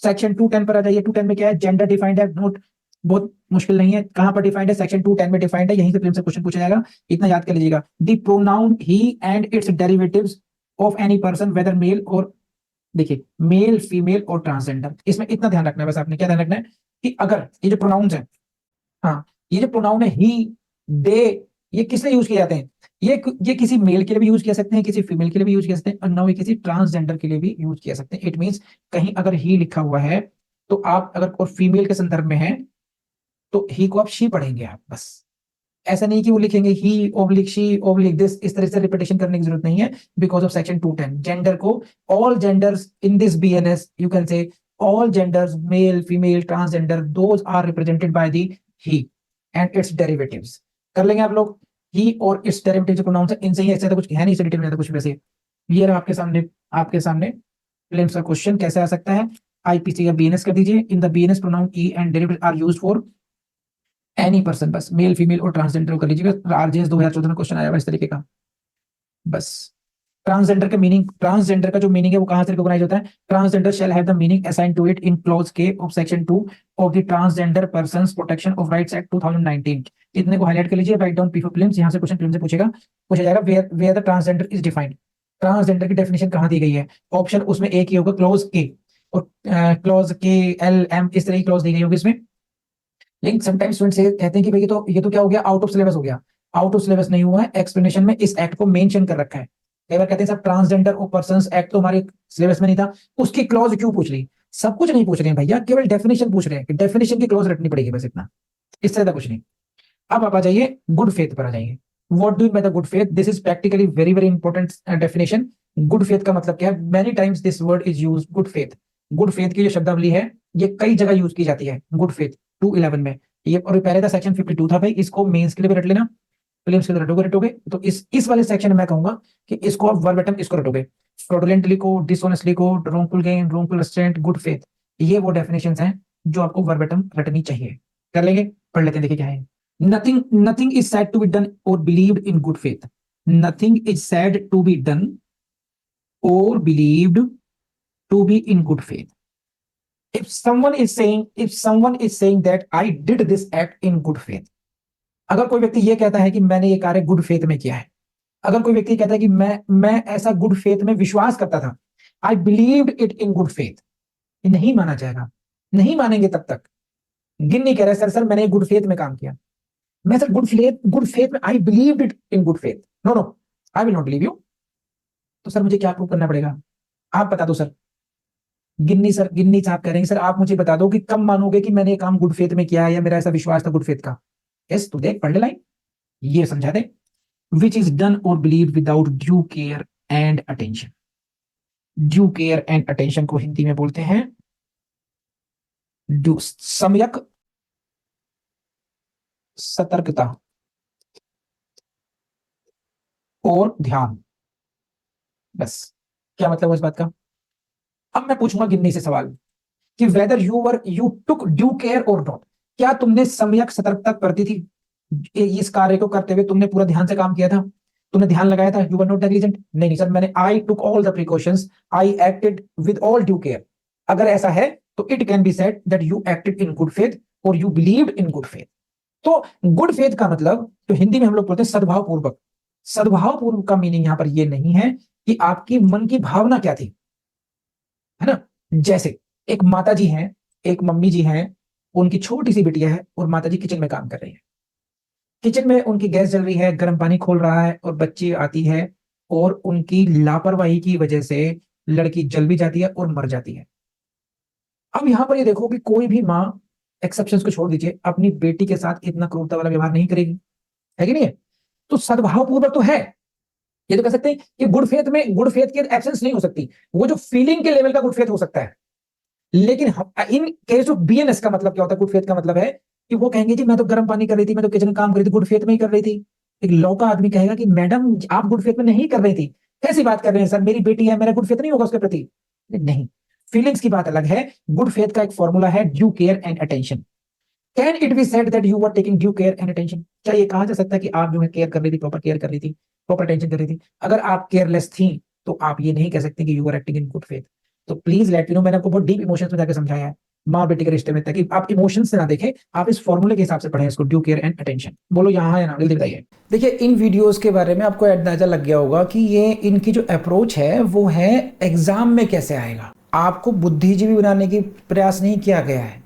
Section 210 पर आ जाइए। 210 में क्या है, जेंडर डिफाइंड है, नोट बहुत मुश्किल नहीं है, कहां पर डिफाइंड है, सेक्शन 210 में डिफाइंड है, यहीं से प्रेम से क्वेश्चन पूछा जाएगा, इतना याद कर लीजिएगा। The pronoun he and its derivatives of any person whether male और, देखिए मेल फीमेल और ट्रांसजेंडर, इसमें इतना ध्यान रखना है बस, आपने क्या ध्यान रखना है कि अगर ये जो प्रोनाउंस है, हाँ ये जो प्रोनाउन है ही, दे, ये किस लिए यूज किए जाते हैं, ये किसी मेल के लिए भी यूज किया सकते हैं, किसी फीमेल के लिए भी यूज किया सकते हैं, और ना ये किसी ट्रांसजेंडर के लिए भी यूज किया सकते हैं। इट मींस कहीं अगर ही लिखा हुआ है तो आप अगर और फीमेल के संदर्भ में है तो ही को आप शी पढ़ेंगे आप, बस ऐसा नहीं कि वो लिखेंगे he oblique she oblique this, इस तरह से रिपीटेशन करने की जरूरत नहीं है, बिकॉज ऑफ सेक्शन 210। जेंडर को all genders in this BNS you can say all genders male female transgender those are represented by the he and its derivatives. कर लेंगे आप लोग, ही और इट्स डेरिवेटिव जो प्रोनाउंस है इनसे ही, ऐसा तो कुछ है नहीं, डिटेल में तो कुछ वैसे। ये रहा आपके सामने प्लेन्स का क्वेश्चन कैसे आ सकता है। आईपीसी का बीएनएस कर दीजिए, in the BNS pronoun he and derivative are used for any person, बस मेल फीमेल और ट्रांसजेंडर कर लीजिएगा। आरजेएस 2014 में क्वेश्चन आया हुआ इस तरीके का। बस ट्रांसजेंडर का मीनिंग, ट्रांसजेंडर का जो मीनिंग है वो कहां से रिकॉग्नाइज होता है, transgender shall have the meaning assigned to it in clause k of section 2 of the transgender persons protection of rights act 2019। इतने को हाईलाइट कर लीजिए, write down P for prelims, यहां से क्वेश्चन प्रीलिम्स से पूछा जाएगा where the transgender is defined, transgender की डेफिनेशन कहां दी गई है। ऑप्शन उसमें एक ही होगा, क्लॉज के, और क्लॉज के एल एम इस तरह की क्लॉज दी गई होगी इसमें। लेकिन समटाइम्स स्टूडेंट से कहते हैं कि भाई ये तो क्या हो गया, आउट ऑफ सिलेबस हो गया। आउट ऑफ सिलेबस नहीं हुआ है, एक्सप्लेनेशन में इस एक्ट को मेंशन कर रखा है। कई बार कहते हैं सर ट्रांसजेंडर और पर्संस एक्ट तो हमारे सिलेबस में नहीं था, उसकी क्लॉज क्यों पूछ ली। सब कुछ नहीं पूछ रहे हैं भैया, केवल डेफिनेशन पूछ रहे हैं कि डेफिनेशन की क्लॉज रटनी पड़ेगी, बस इतना, इससे ज्यादा कुछ नहीं। अब आप आ जाइए गुड फेथ पर आ जाइए। What do by the good faith, this is practically very very important definition. Good faith का मतलब क्या है, many times this word is use, good faith. Good faith की जो शब्दावली है ये कई जगह यूज की जाती है, गुड फेथ 211 में। ये और पहले था सेक्शन 52 था भाई, इसको मेंस के लिए भी रट लेना, प्रीलिम्स के लिए रटोगे तो इस वाले सेक्शन में मैं कहूंगा कि इसको आप वर्बेटम इसको रटोगे। फ्रॉडुलेंटली को, डिसऑनेस्टली को, wrongful gain, wrongful assent, good faith, ये वो डेफिनेशंस हैं जो आपको वर्बेटम रटनी चाहिए। कर लेंगे, पढ़ लेते हैं, देखिए क्या है। Nothing is said to be done or believed in good faith. Nothing is said to be done or believed to be in good faith. If someone is saying that I did this act in good faith, अगर कोई व्यक्ति ये कहता है कि मैंने ये कार्य गुड फेथ में किया है, अगर कोई व्यक्ति कहता है कि मैं ऐसा गुड फेथ में विश्वास करता था, आई believed it in good faith, ये नहीं माना जाएगा, नहीं मानेंगे तब तक। गिन नहीं कह रहे सर मैंने गुड फेथ में काम किया, मैं सर गुड फेथ में I believed it in good faith, no no I will not believe you. तो सर मुझे क्या प्रूव करना पड़ेगा, आप बता दो सर। गिन्नी साहब कह रहे हैं सर आप मुझे बता दो कि कब मानोगे कि मैंने ये काम गुड फेथ में किया है या मेरा ऐसा विश्वास था गुड फेथ का। यस, तो देख पढ़ ले लाइन, ये समझा दे। विच इज डन और believe without due care and attention. Due care and attention को हिंदी में बोलते हैं सम्यक सतर्कता और ध्यान। बस क्या मतलब है इस बात का। अब मैं पूछूंगा गिन्नी से सवाल कि whether you took due care और नॉट, क्या तुमने सम्यक सतर्कता बरती थी, इस कार्य को करते हुए तुमने पूरा ध्यान से काम किया था, तुमने ध्यान लगाया था, यू वर नॉट नेग्लिजेंट। नहीं सर मैंने I took all the precautions, I acted with all due care. अगर ऐसा है तो it can be said that you acted in good faith और you believed in good faith. तो good faith का मतलब तो हिंदी में हम लोग बोलते हैं सद्भाव पूर्वक। सद्भाव पूर्वक का मीनिंग यहां पर यह नहीं है कि आपकी मन की भावना क्या थी, है ना। जैसे एक माता जी हैं, एक मम्मी जी हैं, उनकी छोटी सी बिटिया है और माता जी किचन में काम कर रही है। किचन में उनकी गैस जल रही है, गर्म पानी खोल रहा है और बच्ची आती है और उनकी लापरवाही की वजह से लड़की जल भी जाती है और मर जाती है। अब यहां पर ये देखो कि कोई भी माँ, एक्सेप्शंस को छोड़ दीजिए, अपनी बेटी के साथ इतना क्रूरता वाला व्यवहार नहीं करेगी, है कि नहीं है। तो सद्भाव पूर्वक तो है, ये तो कह सकते हैं कि गुड फेथ में गुड फेथ की एब्सेंस नहीं हो सकती, वो जो फीलिंग के लेवल का गुड फेथ हो सकता है। लेकिन इन केस ऑफ बीएनएस का मतलब क्या होता है, गुड फेथ का मतलब है कि वो कहेंगे जी मैं तो गर्म पानी कर रही थी, मैं तो किचन में काम कर रही थी, गुड फेथ में ही कर रही थी। एक लॉ का आदमी कहेगा कि मैडम आप गुड फेथ में नहीं कर रही थी, कैसी बात कर रहे हैं सर, मेरी बेटी है, मेरा गुड फेथ नहीं होगा उसके प्रति। नहीं, फीलिंग्स की बात अलग है। गुड फेथ का एक फॉर्मूला है due care and attention. Can it be said that you are taking due care and attention, क्या ये कहा जा सकता है कि आप जो है केयर कर रही थी, प्रॉपर केयर कर रही थी, प्रॉपर अटेंशन कर रही थी। अगर आप केयरलेस थी तो आप ये नहीं कह सकते कि you are acting in good faith. तो प्लीज लेट मी नो। मैंने आपको बहुत डीप इमोशंस में जाकर समझाया है माँ बेटी के रिश्ते में, ताकि आप इमोशंस से ना देखें, आप इस फॉर्मूले के हिसाब से पढ़ें इसको, ड्यू केयर एंड अटेंशन। बोलो यहाँ है ना, जल्दी बताइए। देखिए इन वीडियोस के बारे में आपको अंदाजा लग गया होगा कि ये इनकी जो अप्रोच है वो है एग्जाम में कैसे आएगा। आपको बुद्धिजीवी बनाने की प्रयास नहीं किया गया है।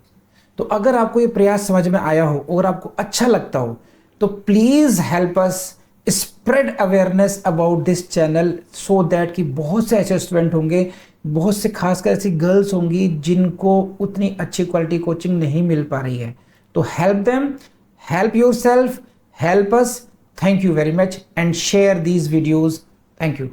तो अगर आपको ये प्रयास समझ में आया हो और आपको अच्छा लगता हो तो please help us spread awareness about this channel, so that कि बहुत से ऐसे स्टूडेंट होंगे, बहुत से खासकर ऐसी गर्ल्स होंगी जिनको उतनी अच्छी क्वालिटी कोचिंग नहीं मिल पा रही है। तो help them, help yourself, help us. Thank you very much and share these videos. Thank you.